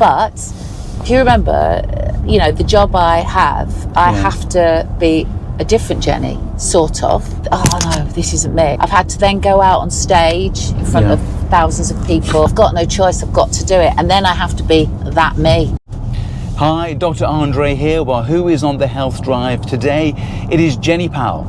But if you remember, the job I have to be a different Jenny, sort of. Oh no, this isn't me. I've had to then go out on stage in front of thousands of people. I've got no choice, I've got to do it. And then I have to be that me. Hi, Dr. Andre here. Well, who is on the Health Drive today? It is Jenny Powell,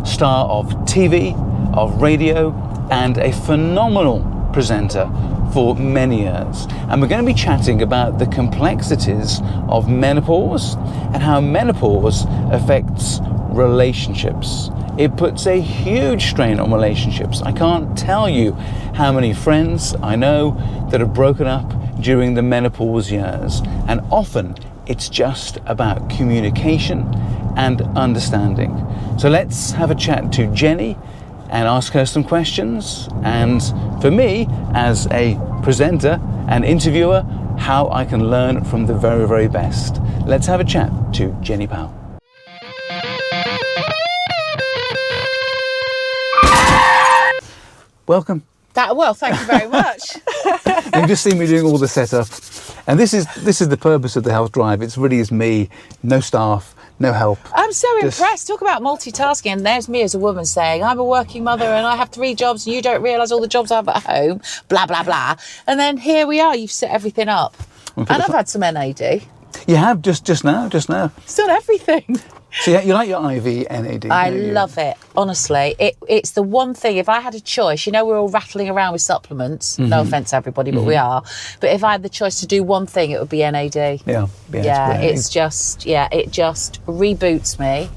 star of TV, of radio, and a phenomenal presenter for many years. And we're going to be chatting about the complexities of menopause and how menopause affects relationships. It puts a huge strain on relationships. I can't tell you how many friends I know that have broken up during the menopause years, and often it's just about communication and understanding. So let's have a chat to Jenny and ask her some questions, and for me as a presenter and interviewer, how I can learn from the very, very best. Let's have a chat to Jenny Powell. Welcome. Well, thank you very much. You've just seen me doing all the setup, and this is the purpose of the Health Drive. It's really is me, no staff, no help. I'm so impressed. Talk about multitasking, and there's me as a woman saying I'm a working mother and I have 3 jobs and you don't realise all the jobs I have at home, blah blah blah. And then here we are, you've set everything up. And I've had some NAD. You have just now. It's done everything. So you like your IV NAD? I love it, honestly. It's the one thing, if I had a choice, we're all rattling around with supplements, no offence everybody, but we are. But if I had the choice to do one thing, it would be NAD. Yeah, it just reboots me.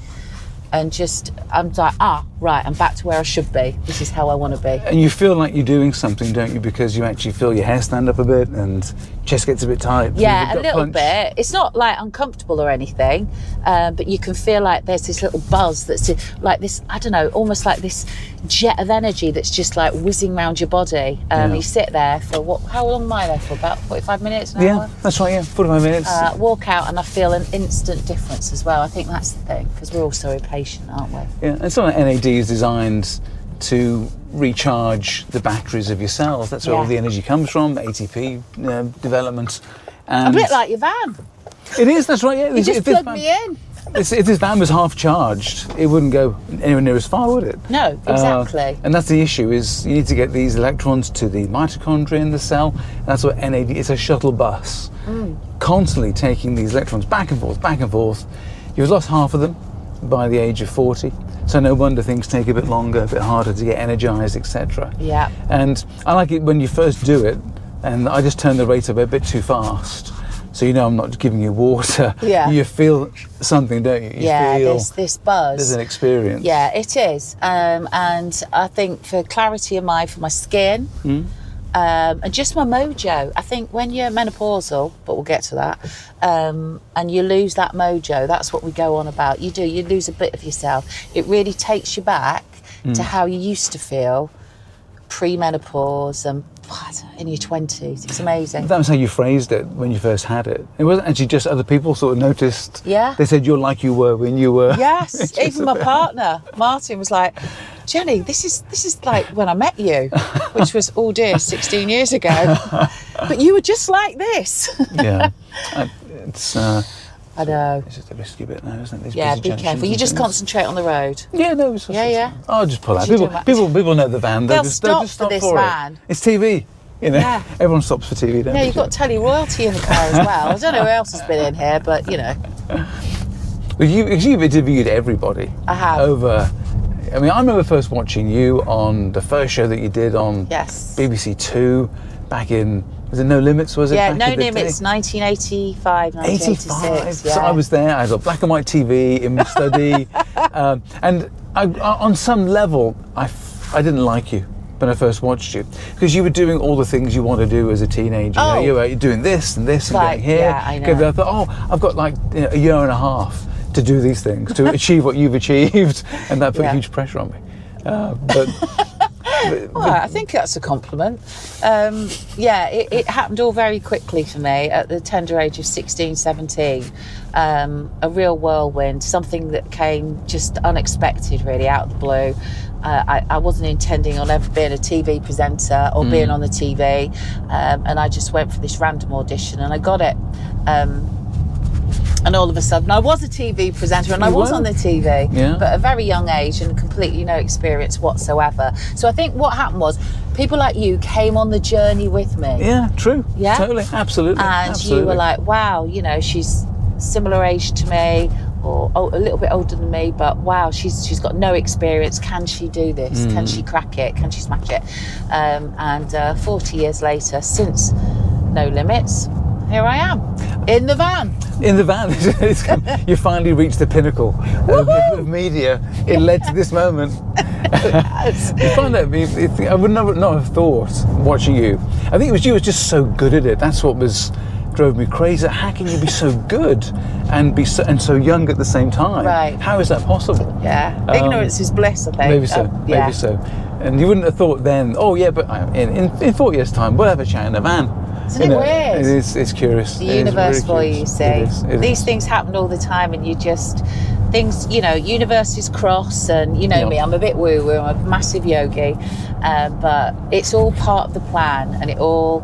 And I'm like, right, I'm back to where I should be. This is how I want to be. And you feel like you're doing something, don't you? Because you actually feel your hair stand up a bit and chest gets a bit tight. Yeah, a little bit. It's not like uncomfortable or anything, but you can feel like there's this little buzz that's like this, I don't know, almost like this jet of energy that's just like whizzing around your body. You sit there for how long am I there for? About 45 minutes, an hour? That's right, 45 minutes. Walk out and I feel an instant difference as well. I think that's the thing, because we're all so impatient, aren't we? Yeah, and something like NAD is designed to recharge the batteries of your cells. That's where all the energy comes from, ATP development. And a bit like your van. It is, that's right, yeah. You just plug me in. If this van was half charged, it wouldn't go anywhere near as far, would it? No, exactly. And that's the issue, is you need to get these electrons to the mitochondria in the cell. And that's what NAD, it's a shuttle bus. Constantly taking these electrons back and forth. You've lost half of them by the age of 40. So no wonder things take a bit longer, a bit harder to get energized, etc. Yeah. And I like it when you first do it, and I just turn the rate up a bit too fast. So I'm not giving you water. Yeah. You feel something, don't you? There's this buzz. There's an experience. Yeah, it is. And I think for clarity of mind, for my skin, and just my mojo. I think when you're menopausal, but we'll get to that, and you lose that mojo, that's what we go on about. You lose a bit of yourself. It really takes you back to how you used to feel pre-menopause and in your 20s. It's amazing. That was how you phrased it when you first had it. It wasn't actually just other people sort of noticed. Yeah. They said you're like you were when you were. Yes. Even my partner, Martin, was like, Jenny, this is like when I met you, which was, 16 years ago. But you were just like this. Yeah. It's I know. It's just a risky bit now, isn't it? Yeah, be careful. You just concentrate on the road. Yeah, no. I'll just pull out. People know the van. They'll just stop for this van. It's TV. Yeah. Everyone stops for TV, don't they? Yeah, you've got telly royalty in the car as well. I don't know who else has been in here, but Well, you've interviewed everybody. I have. I remember first watching you on the first show that you did on BBC Two back in, was it No Limits, was it? Yeah, No Limits, 1985, 1986. Yeah. So I was there, I got black and white TV in my study, and I, on some level, I didn't like you when I first watched you, because you were doing all the things you want to do as a teenager. You were doing this and this and going here. Yeah, I know. I thought, I've got like a year and a half to do these things, to achieve what you've achieved, and that put huge pressure on me. But Well, I think that's a compliment. It happened all very quickly for me at the tender age of 16, 17. A real whirlwind, something that came just unexpected, really, out of the blue. I wasn't intending on ever being a TV presenter or being on the TV, and I just went for this random audition and I got it. And all of a sudden I was a TV presenter and I was on the TV, but at a very young age and completely no experience whatsoever. So I think what happened was people like you came on the journey with me. Yeah, true. Yeah, totally, absolutely. And you were like, wow, you know, she's similar age to me or a little bit older than me, but wow, she's got no experience. Can she do this? Can she crack it? Can she smash it? And 40 years later, since No Limits, here I am, in the van. In the van. You finally reached the pinnacle of media. It led to this moment. You find that, I would not have thought, watching you, I think it was you was just so good at it. That's what drove me crazy. How can you be so good and be so young at the same time? Right. How is that possible? Yeah. Ignorance is bliss, I think. Maybe so. Maybe so. And you wouldn't have thought then, oh yeah, but in 4 years' time, we'll have a chat in a van. Isn't it weird? It's curious. The universe for you, you see. It is. These things happen all the time, and universes cross, and you know me, I'm a bit woo-woo, I'm a massive yogi, but it's all part of the plan, and it all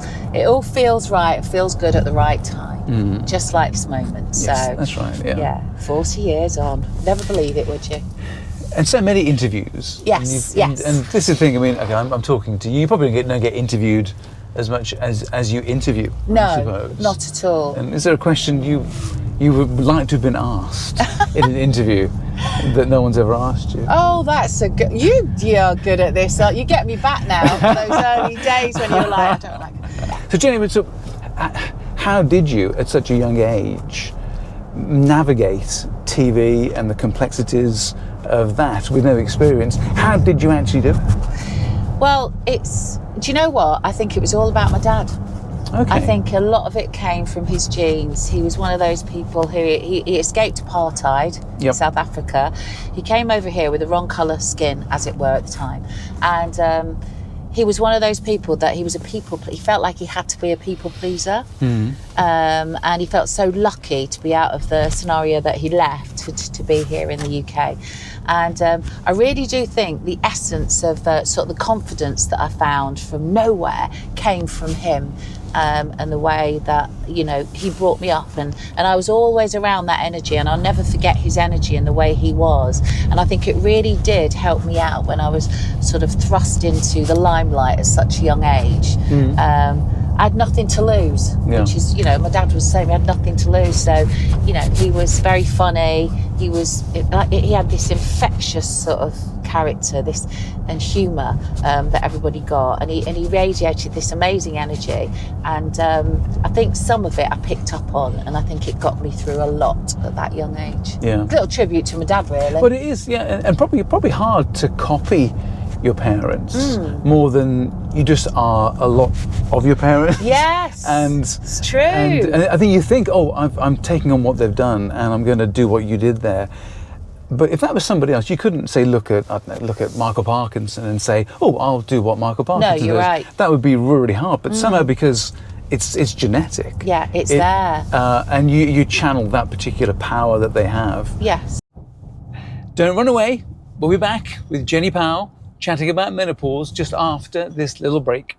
feels right, it feels good at the right time, just like this moment. Yes, so that's right. Yeah. 40 years on, never believe it, would you? And so many interviews. Yes. And this is the thing. I mean, okay, I'm talking to you. You probably don't get interviewed as much as you interview. No, I suppose. not at all. And is there a question you would like to have been asked in an interview that no one's ever asked you? Oh, that's a good. You're good at this. You get me back now. Those early days when you were like, I don't like it. So Jenny, how did you, at such a young age, navigate TV and the complexities of that with no experience? How did you actually do it? Well, do you know what? I think it was all about my dad. Okay. I think a lot of it came from his genes. He was one of those people who he escaped apartheid in South Africa. He came over here with the wrong colour skin, as it were, at the time. And he was one of those people that he felt like he had to be a people pleaser. And he felt so lucky to be out of the scenario that he left to be here in the UK. And I really do think the essence of sort of the confidence that I found from nowhere came from him, and the way that, you know, he brought me up, and I was always around that energy, and I'll never forget his energy and the way he was. And I think it really did help me out when I was sort of thrust into the limelight at such a young age. I had nothing to lose, which is, you know, my dad was saying he had nothing to lose. So, you know, he was very funny. He had this infectious sort of character, and humour that everybody got, and he radiated this amazing energy. And I think some of it I picked up on, and I think it got me through a lot at that young age. Yeah, a little tribute to my dad, really. But it is, and probably hard to copy your parents more than you just are a lot of your parents. Yes, and it's true. And I think you think, oh, I'm taking on what they've done, and I'm going to do what you did there. But if that was somebody else, you couldn't say look at Michael Parkinson and say, oh, I'll do what Michael Parkinson does. No, you're right. That would be really hard. But somehow, because it's genetic. Yeah, it's there. And you channel that particular power that they have. Yes. Don't run away. We'll be back with Jenny Powell, chatting about menopause just after this little break.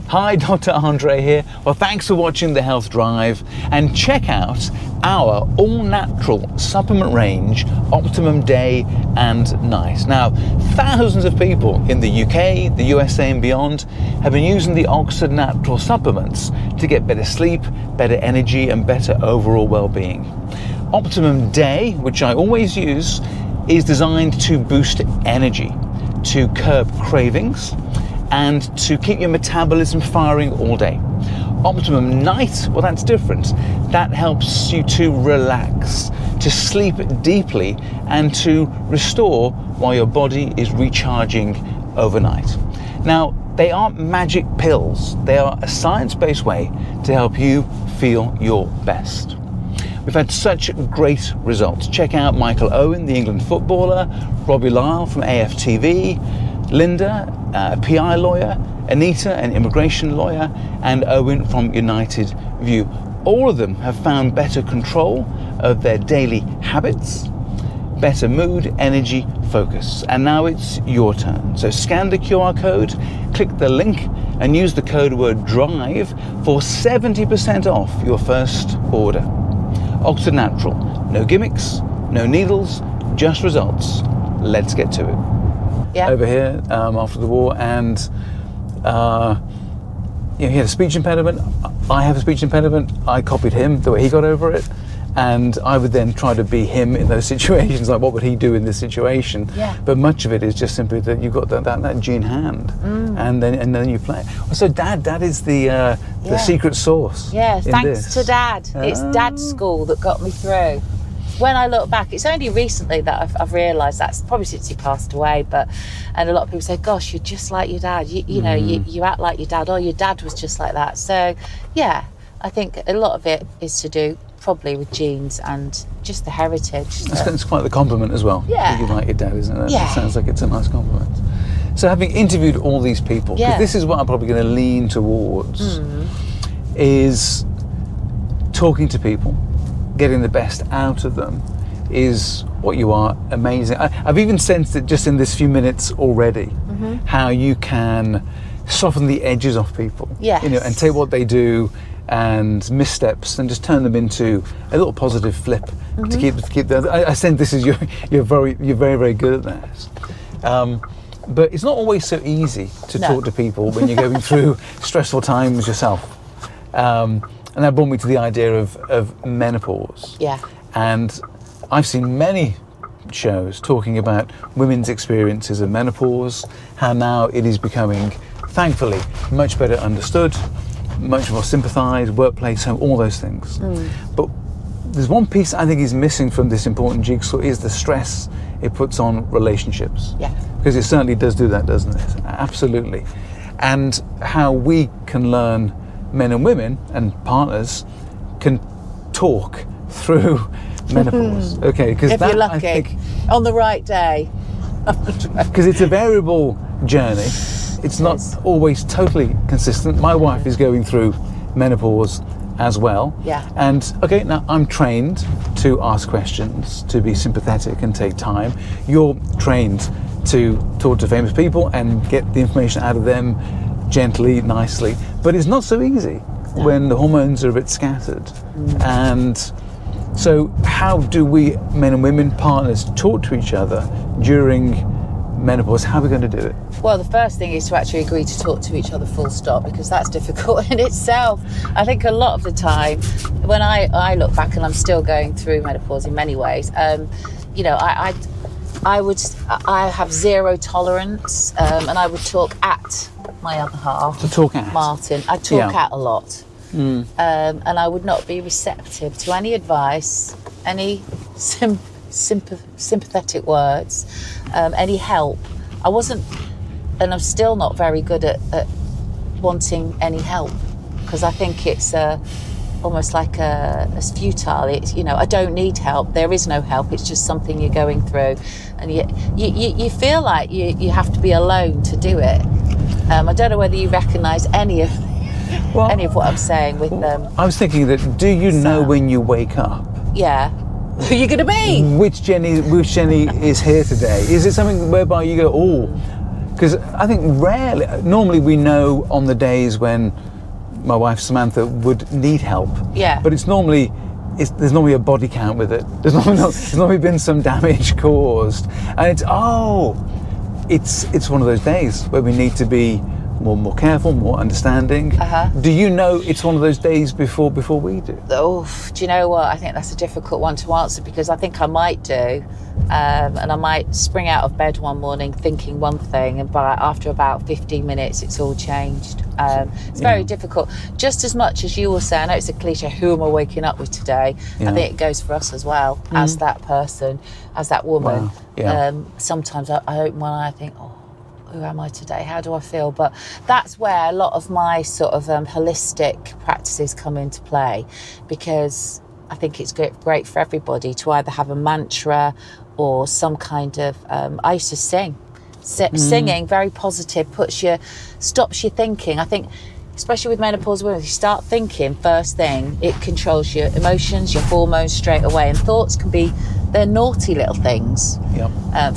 Hi, Dr. Andre here. Well, thanks for watching the Health Drive, and check out our all-natural supplement range, Optimum Day and Night. Now, thousands of people in the UK, the USA and beyond have been using the Oxford Natural supplements to get better sleep, better energy and better overall well-being. Optimum Day, which I always use, is designed to boost energy, to curb cravings, and to keep your metabolism firing all day. Optimum Night, well, that's different. That helps you to relax, to sleep deeply, and to restore while your body is recharging overnight. Now, they aren't magic pills. They are a science-based way to help you feel your best. We've had such great results. Check out Michael Owen, the England footballer, Robbie Lyle from AFTV, Linda, a PI lawyer, Anita, an immigration lawyer, and Owen from United View. All of them have found better control of their daily habits, better mood, energy, focus. And now it's your turn. So scan the QR code, click the link, and use the code word DRIVE for 70% off your first order. Oxford Natural. No gimmicks, no needles, just results. Let's get to it. Yeah. Over here after the war, and he had a speech impediment. I have a speech impediment. I copied him, the way he got over it, and I would then try to be him in those situations. Like, what would he do in this situation? Yeah. But much of it is just simply that you've got that gene hand, and then you play. So Dad is the secret sauce. Yeah, in thanks this. to Dad. It's Dad's school that got me through. When I look back, it's only recently that I've realised, that's probably since he passed away, and a lot of people say, gosh, you're just like your dad. You know, you act like your dad, or your dad was just like that. So, yeah, I think a lot of it is to do probably with genes and just the heritage. That's quite the compliment as well. Yeah. You like your dad, isn't it? Yeah. It sounds like it's a nice compliment. So having interviewed all these people, because this is what I'm probably going to lean towards, is talking to people, getting the best out of them is what you are. Amazing. I've even sensed it just in this few minutes already, how you can soften the edges off people, Yes. and take what they do and missteps and just turn them into a little positive flip to keep the. I sense this is you're very very good at that. But it's not always so easy to talk to people when you're going through stressful times yourself. And that brought me to the idea of menopause. Yeah. And I've seen many shows talking about women's experiences of menopause, how now it is becoming, thankfully, much better understood, much more sympathised, workplace, home, all those things. But there's one piece I think is missing from this important jigsaw, is the stress it puts on relationships. Yeah. Because it certainly does do that, doesn't it? Absolutely. And how we can learn, men and women and partners can talk through menopause. Okay, because if you're lucky, on the right day. Because it's a variable journey. It's not always totally consistent. My wife is going through menopause as well. Yeah. And okay, now I'm trained to ask questions, to be sympathetic and take time. You're trained to talk to famous people and get the information out of them gently, nicely. But it's not so easy when the hormones are a bit scattered. And so how do we, men and women, partners, talk to each other during menopause? How are we going to do it? Well, the first thing is to actually agree to talk to each other full stop, because that's difficult in itself. I think a lot of the time, when I look back, and I'm still going through menopause in many ways, I have zero tolerance, and I would talk at my other half. To talk at? Martin. I talk at a lot. And I would not be receptive to any advice, any sympathetic words, any help. I wasn't, and I'm still not very good at wanting any help, because I think it's almost like a futile. It's, I don't need help. There is no help. It's just something you're going through, and you feel like you have to be alone to do it. I don't know whether you recognise any of what I'm saying with them. I was thinking that, do you know when you wake up? Yeah. Who are you going to be? Which Jenny is here today? Is it something whereby you go, oh, because I think normally we know on the days when my wife Samantha would need help. Yeah. But there's normally a body count with it. There's normally been some damage caused, and it's one of those days where we need to be more careful, more understanding. Do you know it's one of those days before we do? Oh, do you know what? I think that's a difficult one to answer, because I think I might do. And I might spring out of bed one morning thinking one thing, and after about 15 minutes, it's all changed. It's very difficult. Just as much as you will say, I know it's a cliche, who am I waking up with today? I think it goes for us as well, as that person, as that woman. Wow. Yeah. Sometimes I open one eye, I think, oh, who am I today? How do I feel? But that's where a lot of my sort of holistic practices come into play, because I think it's great for everybody to either have a mantra or some kind of, I used to sing Singing, very positive, stops you thinking. I think, especially with menopause women, if you start thinking first thing, it controls your emotions, your hormones straight away. And thoughts they're naughty little things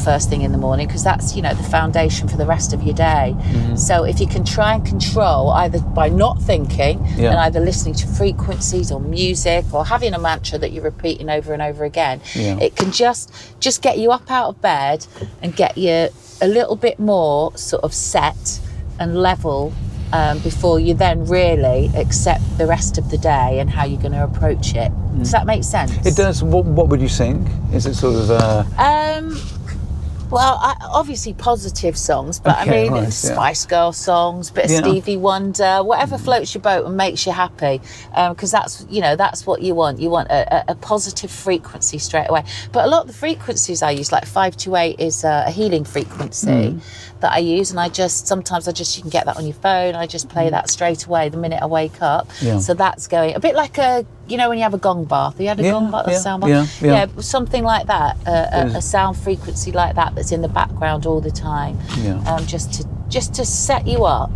first thing in the morning, because that's, the foundation for the rest of your day. So if you can try and control either by not thinking and either listening to frequencies or music or having a mantra that you're repeating over and over again, it can just get you up out of bed and get you a little bit more sort of set and level before you then really accept the rest of the day and how you're going to approach it. Does that make sense? It does. What would you sing? Is it sort of... Well, obviously positive songs, but Spice Girl songs, bit of Stevie Wonder, whatever floats your boat and makes you happy, because that's what you want. You want a positive frequency straight away. But a lot of the frequencies I use, like 528, is a healing frequency that I use, and sometimes you can get that on your phone. I just play that straight away the minute I wake up. So that's going a bit like when you have a gong bath. You had a gong bath, a sound bath? Yeah, something like that, a sound frequency like that that's in the background all the time, just to set you up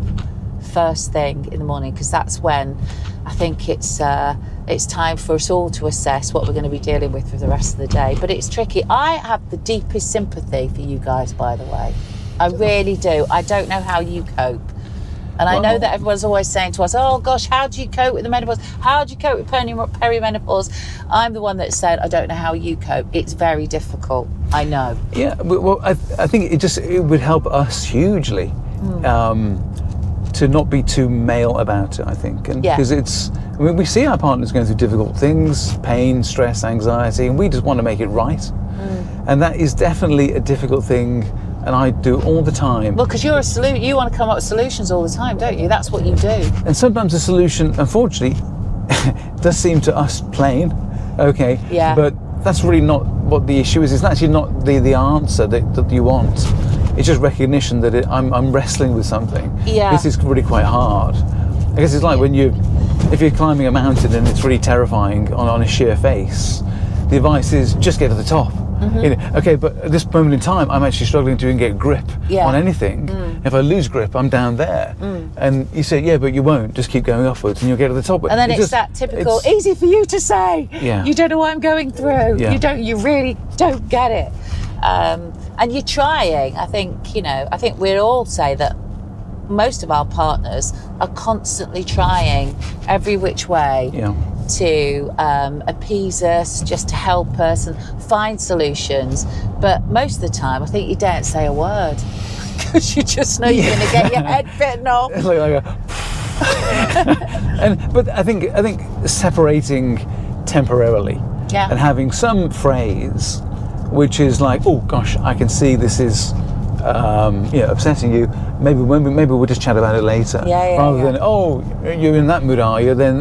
first thing in the morning, because that's when I think it's time for us all to assess what we're going to be dealing with for the rest of the day. But it's tricky. I have the deepest sympathy for you guys, by the way. I really do. I don't know how you cope. And I know that everyone's always saying to us, oh gosh, how do you cope with the menopause? How do you cope with perimenopause? I'm the one that said, I don't know how you cope. It's very difficult. I know. Yeah, well, I think it would help us hugely to not be too male about it, I think. And because we see our partners going through difficult things, pain, stress, anxiety, and we just want to make it right. And that is definitely a difficult thing. And I do all the time. Well, because you're you want to come up with solutions all the time, don't you? That's what you do. And sometimes the solution, unfortunately, does seem to us plain, okay? Yeah. But that's really not what the issue is. It's actually not the answer that you want. It's just recognition that I'm wrestling with something. Yeah. This is really quite hard. I guess it's like if you're climbing a mountain and it's really terrifying on a sheer face, the advice is just get to the top. Okay, but at this moment in time, I'm actually struggling to even get grip on anything. If I lose grip, I'm down there. And you say, but you won't. Just keep going upwards, and you'll get to the top. And then it's that typical, easy for you to say. Yeah. You don't know what I'm going through. Yeah. You really don't get it. And you're trying. I think we'd all say that most of our partners are constantly trying every which way to appease us, just to help us and find solutions. But most of the time, I think you daren't say a word because you just know you're going to get your head bitten off. But I think separating temporarily and having some phrase which is like, oh gosh, I can see this is upsetting you. Maybe we'll just chat about it later. Rather than, oh, you're in that mood, are you? Then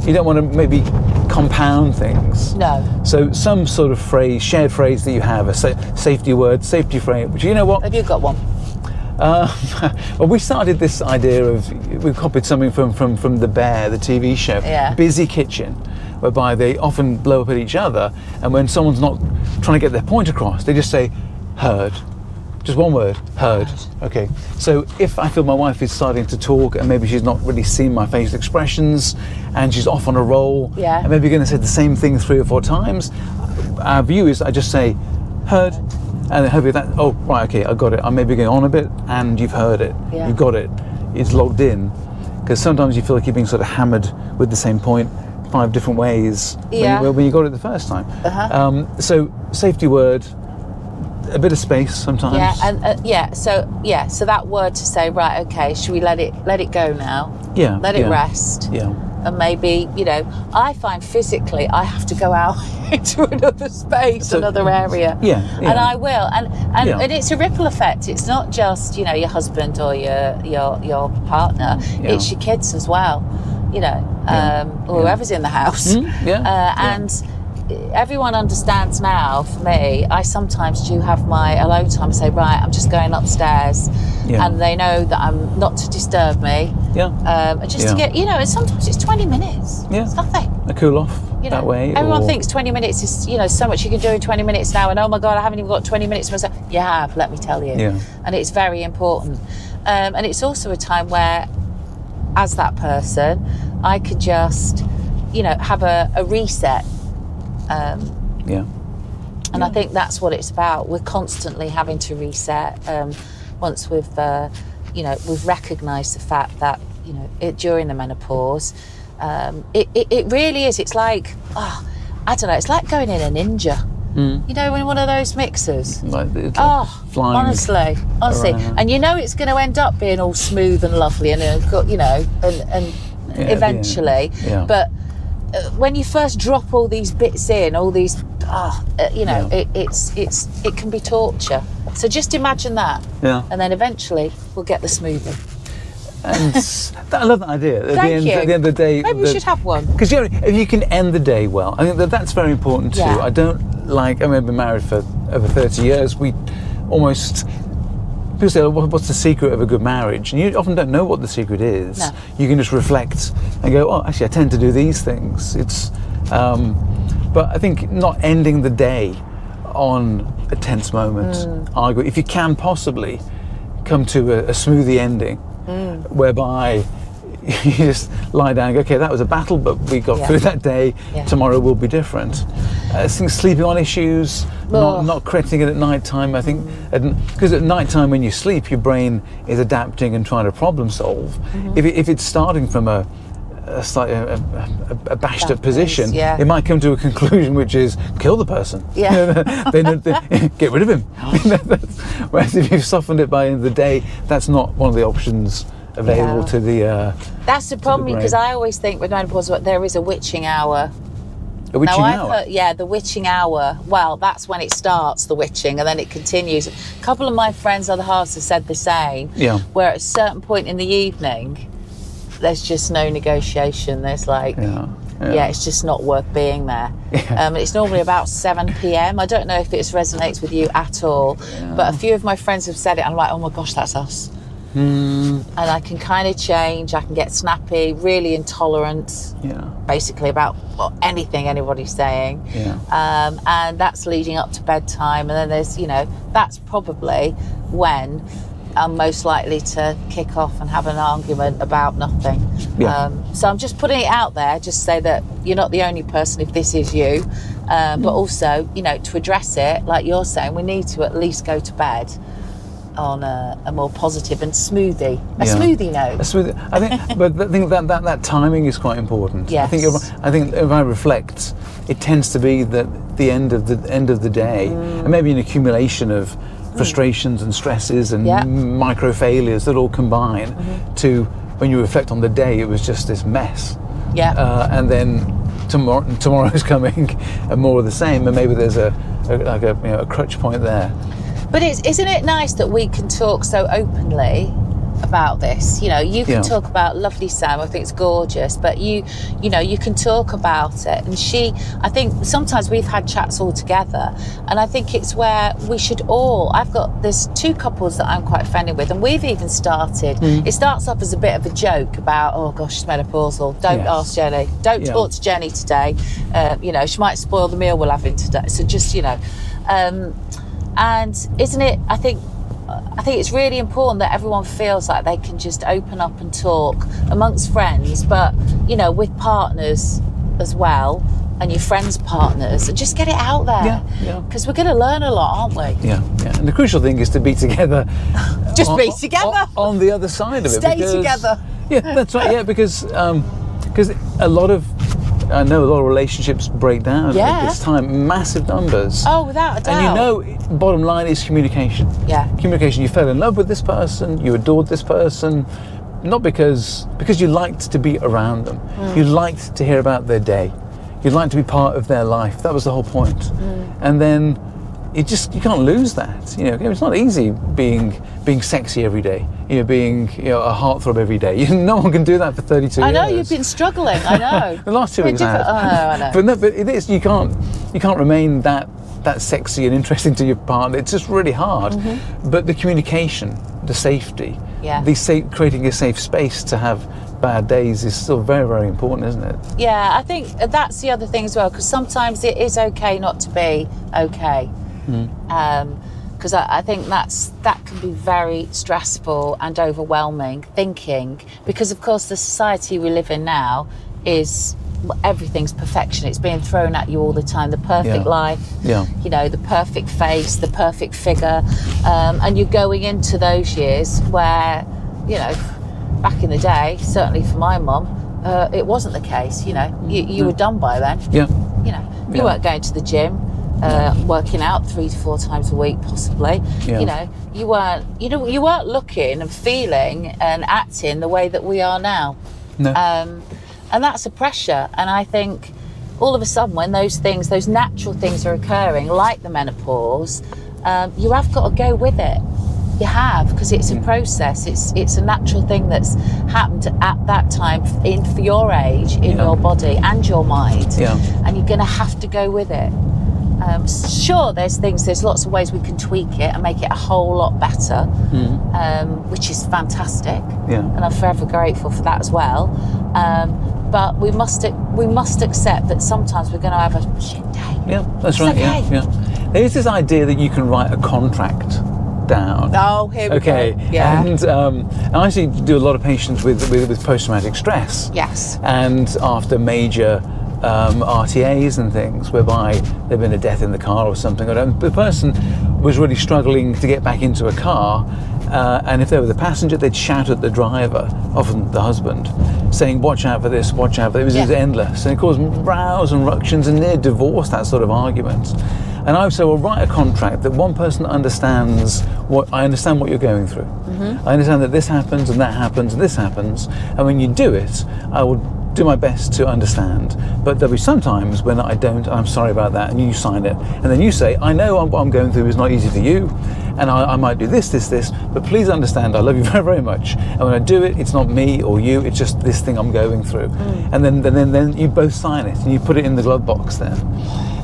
you don't want to maybe compound things. No. So some sort of shared phrase that you have, a safety word, safety frame. Which, you know what? Have you got one? Well, we started this idea we copied something from The Bear, the TV show. Busy kitchen, whereby they often blow up at each other, and when someone's not trying to get their point across, they just say, heard. Just one word, heard. Okay. So if I feel my wife is starting to talk and maybe she's not really seen my facial expressions and she's off on a roll and maybe going to say the same thing 3 or 4 times, our view is I just say, heard. And then hopefully oh, right, okay, I got it. I'm maybe going on a bit and you've heard it. You've got it. It's logged in. Because sometimes you feel like you're being sort of hammered with the same point 5 different ways when you got it the first time. So safety word, a bit of space sometimes. So that word to say, right, okay, should we let it go now? Let it rest. And maybe, I find physically I have to go out into another space, another area. And I will. And it's a ripple effect. It's not just, your husband or your partner. It's your kids as well, or whoever's in the house. And everyone understands now, for me, I sometimes do have my alone time and say, right, I'm just going upstairs. And they know that I'm not to disturb me. Just to get, and sometimes it's 20 minutes. It's nothing. A cool off. that way? Everyone thinks 20 minutes is, so much you can do in 20 minutes now, and oh my God, I haven't even got 20 minutes to myself. You have, let me tell you. Yeah. And it's very important. And it's also a time where, as that person, I could just, have a reset. And I think that's what it's about. We're constantly having to reset. Once we've recognised the fact that, during the menopause, it really is. It's like, I don't know, it's like going in a ninja. In one of those mixers. Flying honestly. around. And it's going to end up being all smooth and lovely and eventually. Yeah. But when you first drop all these bits in, all these, it can be torture. So just imagine that. Yeah. And then eventually we'll get the smoothie. And I love that idea. At the end of the day, maybe we should have one. Because if you can end the day well, I think that's very important too. Yeah. I've been married for over 30 years. We almost, people say, what's the secret of a good marriage? And you often don't know what the secret is. No. You can just reflect and go, oh, actually, I tend to do these things. But I think not ending the day on a tense moment, argue. If you can possibly come to a smoothie ending, whereby you just lie down and go, okay, that was a battle, but we got through that day. Yeah. Tomorrow will be different. I think sleeping on issues, not correcting it at night time. I think because at night time when you sleep, your brain is adapting and trying to problem solve. If it's starting from a bashed up position, it might come to a conclusion which is kill the person. Then get rid of him. Whereas if you've softened it by the end of the day, that's not one of the options available to the. That's the problem, because I always think with menopause there is a witching hour. A witching hour? The witching hour. Well, that's when it starts, the witching, and then it continues. A couple of my friends on the house have said the same. Yeah. Where at a certain point in the evening, there's just no negotiation. There's like, it's just not worth being there. It's normally about 7 p.m. I don't know if it resonates with you at all, but a few of my friends have said it. I'm like, oh my gosh, that's us. And I can kind of change. I can get snappy, really intolerant, basically about anything anybody's saying. And that's leading up to bedtime. And then there's, that's probably when I'm most likely to kick off and have an argument about nothing. So I'm just putting it out there, just say that you're not the only person if this is you, but also, to address it, like you're saying, we need to at least go to bed on a more positive and smoothie note. But I think that timing is quite important. Yes. I think if I reflect, it tends to be that the end of the day, and maybe an accumulation of frustrations and stresses and micro failures that all combine to, when you reflect on the day, it was just this mess. And then tomorrow's coming and more of the same, and maybe there's a crutch point there. But isn't it nice that we can talk so openly about this? You can talk about lovely Sam, I think it's gorgeous, but you can talk about it. And I think sometimes we've had chats all together, and I think it's where we should all, there's two couples that I'm quite friendly with, and we've even started, it starts off as a bit of a joke about, oh gosh, it's menopausal, don't ask Jenny, don't talk to Jenny today, she might spoil the meal we're having today, so just, and isn't it, I think it's really important that everyone feels like they can just open up and talk amongst friends, but, with partners as well, and your friends' partners, and just get it out there. Because we're going to learn a lot, aren't we? And the crucial thing is to be together. Just be together. On the other side of it. Stay together. Yeah, that's right. Because I know a lot of relationships break down at this time, massive numbers. Oh, without a doubt. And bottom line is communication. Communication. You fell in love with this person, you adored this person, not because you liked to be around them. You liked to hear about their day. You liked to be part of their life. That was the whole point. And then you can't lose that. It's not easy being sexy every day. Being a heartthrob every day. No one can do that for 32 years. I know you've been struggling. I know. The last 2 weeks I have. I know. But it is. You can't remain that sexy and interesting to your partner. It's just really hard. But the communication, the safety, creating a safe space to have bad days is still very, very important, isn't it? Yeah, I think that's the other thing as well, because sometimes it is okay not to be okay. Because I think that can be very stressful and overwhelming thinking, because of course the society we live in now is everything's perfection. It's being thrown at you all the time, the perfect life, you know, the perfect face, the perfect figure, and you're going into those years where, you know, back in the day, certainly for my mum, it wasn't the case. You know, you were done by then. You know, you weren't going to the gym, working out 3 to 4 times a week, possibly. You know, you weren't looking and feeling and acting the way that we are now. And that's a pressure. And I think all of a sudden, when those natural things are occurring, like the menopause, you have got to go with it. You have, because it's a process. It's a natural thing that's happened at that time for your age, in your body and your mind. And you're going to have to go with it. Sure, there's lots of ways we can tweak it and make it a whole lot better, which is fantastic. And I'm forever grateful for that as well. But we must accept that sometimes we're going to have a shit day. That's right. Okay. There's this idea that you can write a contract down. Oh, here we go. And I actually do a lot of patients with post-traumatic stress. And after major RTAs and things, whereby there'd been a death in the car or something, the person was really struggling to get back into a car, and if they were the passenger, they'd shout at the driver, often the husband, saying, watch out for this, watch out for this. It was endless, and it caused rows and ructions and near divorce, that sort of argument. And I would say, well, write a contract that one person understands I understand what you're going through. I understand that this happens and that happens and this happens, and when you do it, I will do my best to understand. But there'll be some times when I don't, and I'm sorry about that, and you sign it. And then you say, I know what I'm going through is not easy for you, and I might do this, but please understand I love you very, very much. And when I do it, it's not me or you, it's just this thing I'm going through. And then you both sign it, and you put it in the glove box then.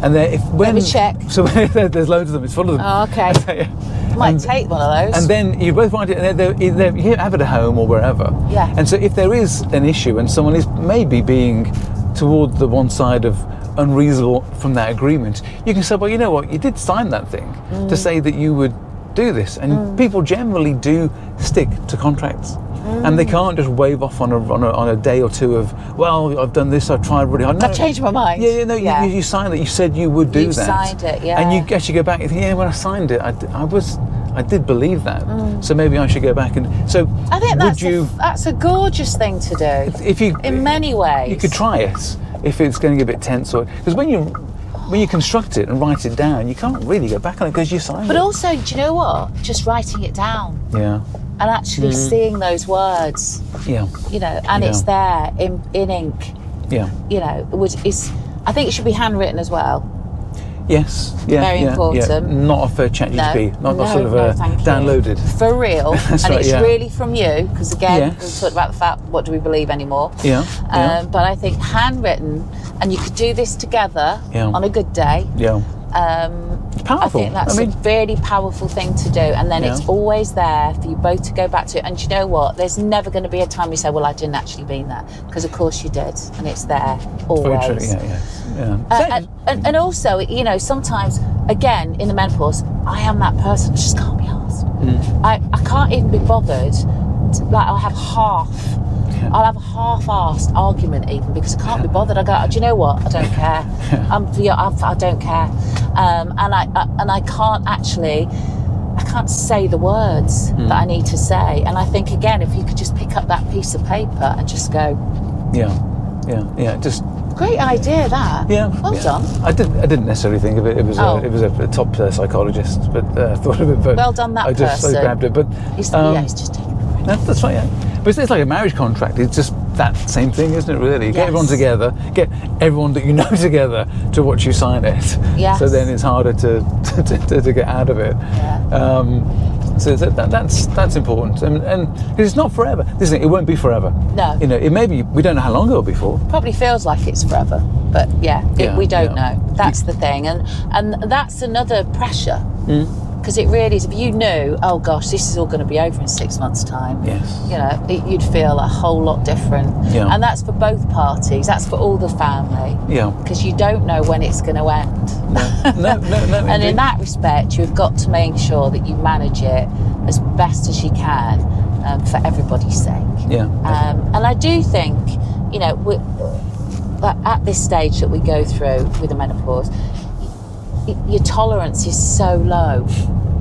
And then let me check. So there's loads of them, it's full of them. Oh, okay. Might take one of those. And then you both write it, and you have it at home or wherever. And so if there is an issue and someone is maybe being toward the one side of unreasonable from that agreement, you can say, well, you know what, you did sign that thing to say that you would do this. And people generally do stick to contracts. And they can't just wave off on a day or two of, well, I've done this, I've tried really hard. No, I've changed my mind. You signed it. You said you would do you that. You signed it, And you actually go back and think, when I signed it, I did believe that. So maybe I should go back and I think that's a gorgeous thing to do. If you, in many ways, you could try it if it's getting a bit tense, because when you construct it and write it down, you can't really go back on it because you signed it. But also, do you know what? Just writing it down. And actually seeing those words. You know, and it's there in ink. You know, I think it should be handwritten as well. Very important. Not off a ChatGPT, not sort of downloaded. For real. That's and right, it's really from you, because again, we talked about the fact, what do we believe anymore? But I think handwritten, and you could do this together on a good day. It's powerful. I think that's a really powerful thing to do, and then it's always there for you both to go back to. And you know what? There's never going to be a time you say, "Well, I didn't actually mean that," because of course you did, and it's there always. Very true. And also, you know, sometimes again in the menopause, I am that person who just can't be asked. I can't even be bothered. I'll have a half-assed argument even, because I can't be bothered. I go, do you know what? I don't care. I don't care. And I can't say the words that I need to say. And I think again, if you could just pick up that piece of paper and just go, just. Great idea, that. Well done. I didn't necessarily think of it. It was a top psychologist, but thought of it. But well done, that I just person. Grabbed it. But he's just taking it. That's right. But it's like a marriage contract. It's just that same thing, isn't it? Really, get everyone together, get everyone that you know together to watch you sign it. So then it's harder to get out of it. So that's important, and because it's not forever. It won't be forever. No. You know, it may be. We don't know how long it'll be for. Probably feels like it's forever, but we don't know. That's the thing, and that's another pressure Because it really is, if you knew, oh gosh, this is all going to be over in 6 months' time, you'd feel a whole lot different. Yeah. And that's for both parties, that's for all the family. Yeah. Because you don't know when it's going to end. No. And in that respect, you've got to make sure that you manage it as best as you can for everybody's sake. Yeah. And I do think, at this stage that we go through with the menopause, your tolerance is so low.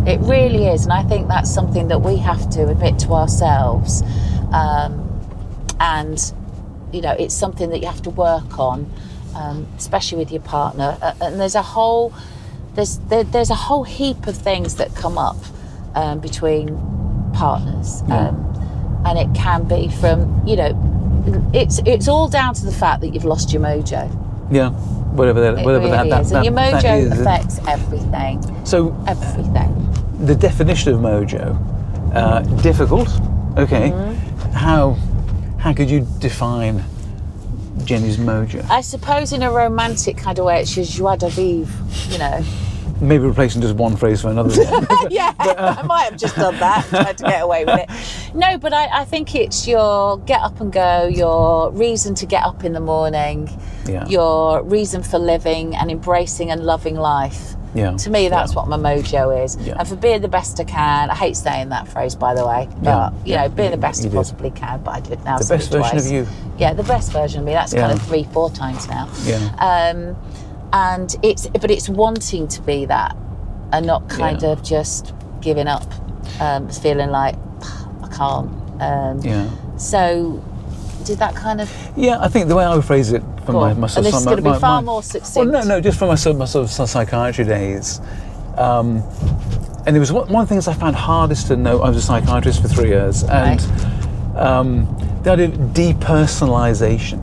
It really is. And I think that's something that we have to admit to ourselves. And it's something that you have to work on, especially with your partner. And there's a whole heap of things that come up between partners. And it can be from, it's all down to the fact that you've lost your mojo. Yeah. Whatever that is. And your mojo affects everything. So everything. The definition of mojo, difficult. Okay. Mm-hmm. How could you define Jenny's mojo? I suppose in a romantic kind of way, it's your joie de vivre, Maybe replacing just one phrase for another. Yeah, I might have just done that, tried to get away with it. No, but I think it's your get up and go, your reason to get up in the morning, your reason for living and embracing and loving life. Yeah. To me, that's what my mojo is. Yeah. And for being the best I can, I hate saying that phrase, by the way, but, being the best I possibly can, but I did now. The best version of you. Yeah, the best version of me. That's kind of 3-4 times now. Yeah. And it's wanting to be that and not kind of just giving up, feeling like I can't. So did that kind of... Yeah, I think the way I would phrase it from my sort and of... this is going to be far more succinct. Well, no, just from my sort of psychiatry days. And it was one of the things I found hardest to know. I was a psychiatrist for 3 years. And the idea of depersonalisation,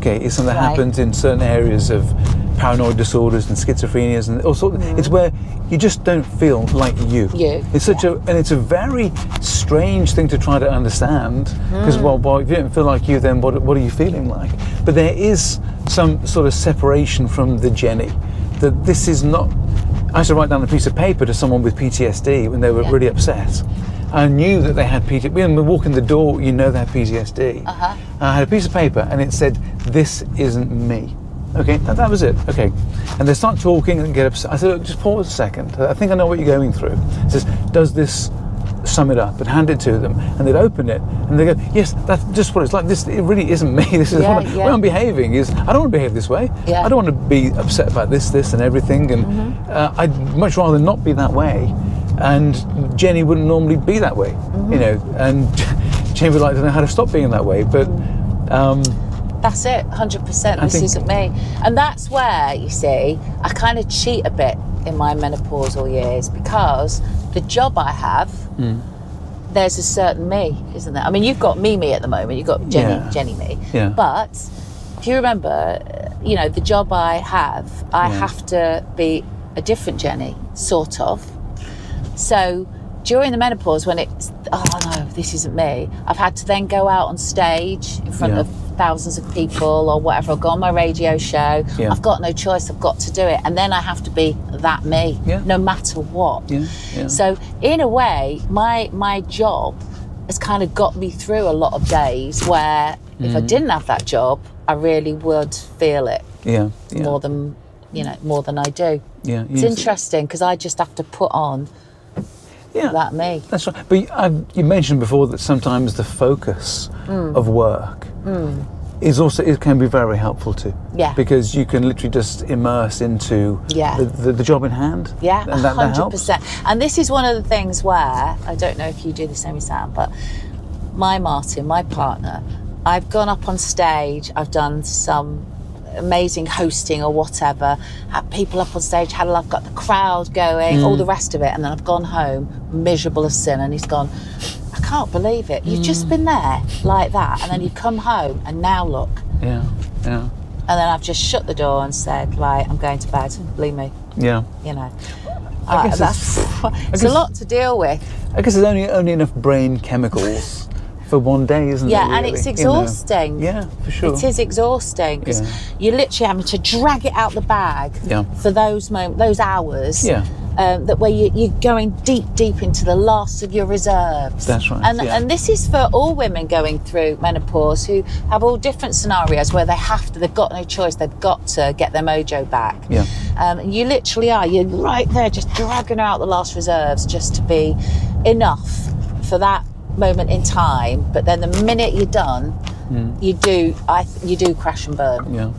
is something that happens in certain areas of paranoid disorders and schizophrenias and all sorts. It's where you just don't feel like you. It's it's a very strange thing to try to understand, because well, if you don't feel like you, then what are you feeling like? But there is some sort of separation from the Jenny, that this is not... I used to write down a piece of paper to someone with PTSD when they were really upset. I knew that they had PTSD. When we walk in the door, they had PTSD. I had a piece of paper and it said, "This isn't me." Okay, that was it. Okay. And they start talking and get upset. I said, "Look, just pause a second. I think I know what you're going through." It says, "Does this sum it up?" And hand it to them. And they'd open it and they go, "Yes, that's just what it's like. This, it really isn't me. This is what I'm behaving is, I don't want to behave this way. I don't want to be upset about this and everything. And I'd much rather not be that way. And Jenny wouldn't normally be that way, and Jenny would like to know how to stop being that way. But that's it, 100%. This isn't me. And that's where, you see, I kind of cheat a bit in my menopausal years, because the job I have, there's a certain me, isn't there? I mean, you've got me at the moment, you've got Jenny me. Yeah. But if you remember, the job I have to be a different Jenny, sort of. So during the menopause, when it's, oh no, this isn't me, I've had to then go out on stage in front of thousands of people or whatever, I'll go on my radio show, I've got no choice, I've got to do it, and then I have to be that me, no matter what. So in a way, my job has kind of got me through a lot of days where if I didn't have that job, I really would feel it more than I do. It's interesting, because I just have to put on that me. That's right. But you mentioned before that sometimes the focus of work is also, it can be very helpful too. Because you can literally just immerse into the job in hand. And that 100%. And this is one of the things where, I don't know if you do the same as Sam, but my partner, I've gone up on stage, I've done some amazing hosting or whatever, had people up on stage, I've got the crowd going, all the rest of it, and then I've gone home miserable as sin, and he's gone, "I can't believe it, you've just been there like that, and then you've come home and now look." And then I've just shut the door and said, "Right, I'm going to bed, believe me." I guess it's a lot to deal with. I guess there's only enough brain chemicals for one day, isn't it? Yeah, really? And it's exhausting. Yeah, for sure. It is exhausting, because you're literally having to drag it out the bag for those hours. that where you're going deep into the last of your reserves. That's right. And this is for all women going through menopause who have all different scenarios where they've got no choice, they've got to get their mojo back. Yeah. You literally you're right there just dragging out the last reserves just to be enough for that moment in time. But then the minute you're done, you do crash and burn. Yeah.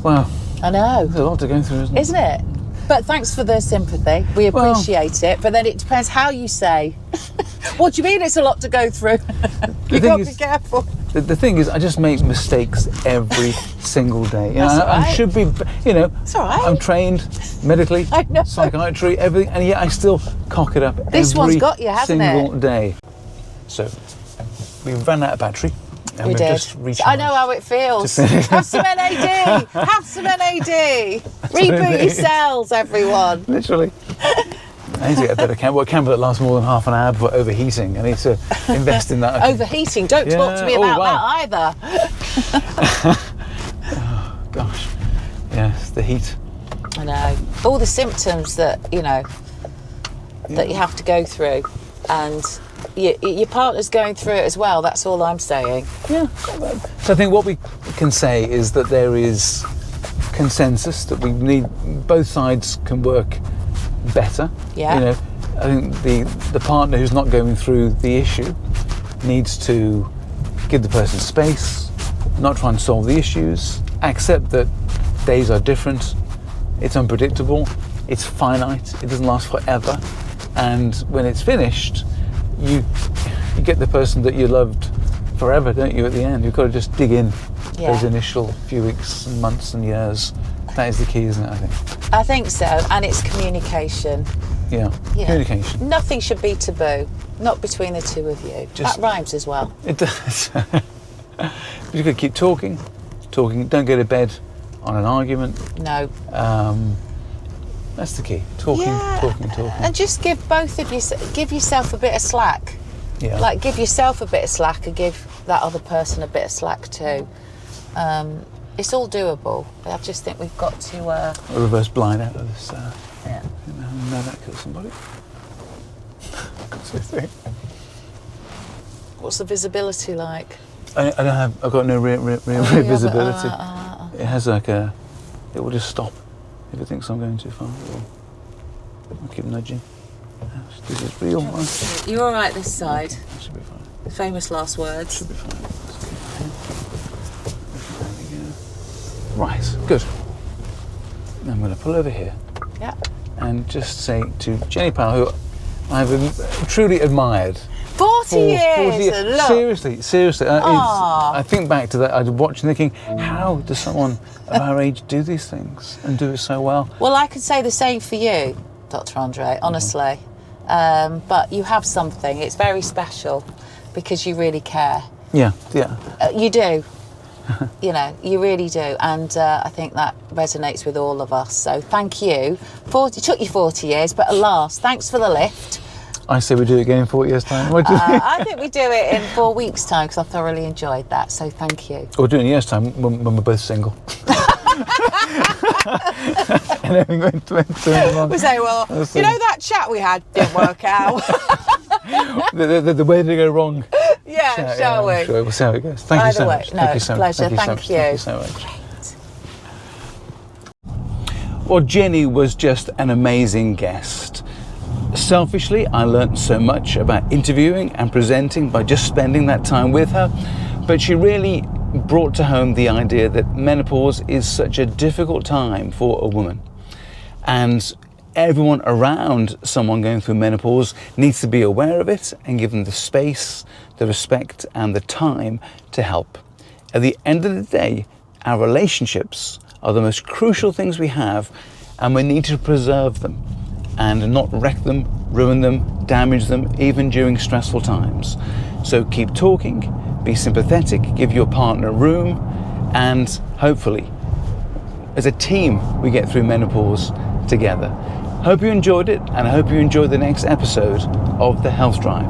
Wow. I know. There's a lot to go through, isn't it? But thanks for the sympathy. We appreciate it. But then it depends how you say. What do you mean it's a lot to go through? You've got to be careful. The thing is, I just make mistakes every single day. That's all right. I should be, It's all right. I'm trained medically, I know. psychiatry, everything, and yet I still cock it up This every one's got you, hasn't single it? day. So, we ran out of battery. And We we've did. just recharged. I know how it feels. Have some NAD. Have some NAD. Reboot your cells, everyone. Literally. I need to get a better camera. A camera that lasts more than half an hour before overheating. I need to invest in that. Overheating. Don't talk to me about that either. Oh, gosh. Yes, the heat. I know. All the symptoms that, that you have to go through. And your partner's going through it as well. That's all I'm saying. Yeah. So I think what we can say is that there is consensus that we need, both sides can work better. Yeah. I think the partner who's not going through the issue needs to give the person space, not try and solve the issues, accept that days are different, it's unpredictable, it's finite, it doesn't last forever, and when it's finished, you get the person that you loved forever, don't you, at the end? You've got to just dig in those initial few weeks and months and years. That is the key, isn't it, I think? I think so, and it's communication. Yeah. Communication. Nothing should be taboo, not between the two of you. That rhymes as well. It does. But you've got to keep talking. Don't go to bed on an argument. No. That's the key. Talking. And just give give yourself a bit of slack. Yeah. Like give yourself a bit of slack and give that other person a bit of slack too. It's all doable. I just think we've got to a reverse blind out of this. Yeah. No, that kills somebody. That's the thing. What's the visibility like? I don't have. I've got no real visibility. It has like it will just stop if it thinks I'm going too far. I'll keep nudging. This is real. You're all right this side. That should be fine. Famous last words. Should be fine. There we go. Right. Good. Now I'm going to pull over here. Yeah. And just say to Jenny Powell, who I've truly admired. 40 years. Look. Seriously. I think back to that. I watched thinking, how does someone of our age do these things and do it so well? Well, I could say the same for you, Dr. Andre, honestly. But you have something. It's very special because you really care. Yeah. You do. You really do. And I think that resonates with all of us. So thank you. It took you 40 years, but alas, thanks for the lift. I say we do it again in 40 years' time. What do you think? I think we do it in 4 weeks' time because I thoroughly enjoyed that. So thank you. We'll do it in a year's time when we're both single. And then we We say, well, that chat we had didn't work out. the way did it go wrong? Yeah, shall we? Sure. We'll see how it goes. Thank you so much. No, it's a pleasure. Thank you so much. Well, Jenny was just an amazing guest. Selfishly, I learnt so much about interviewing and presenting by just spending that time with her, but she really brought to home the idea that menopause is such a difficult time for a woman. And everyone around someone going through menopause needs to be aware of it and give them the space, the respect and the time to help. At the end of the day, our relationships are the most crucial things we have, and we need to preserve them and not wreck them, ruin them, damage them, even during stressful times. So keep talking, be sympathetic, give your partner room, and hopefully, as a team, we get through menopause together. Hope you enjoyed it, and I hope you enjoy the next episode of the Health Drive.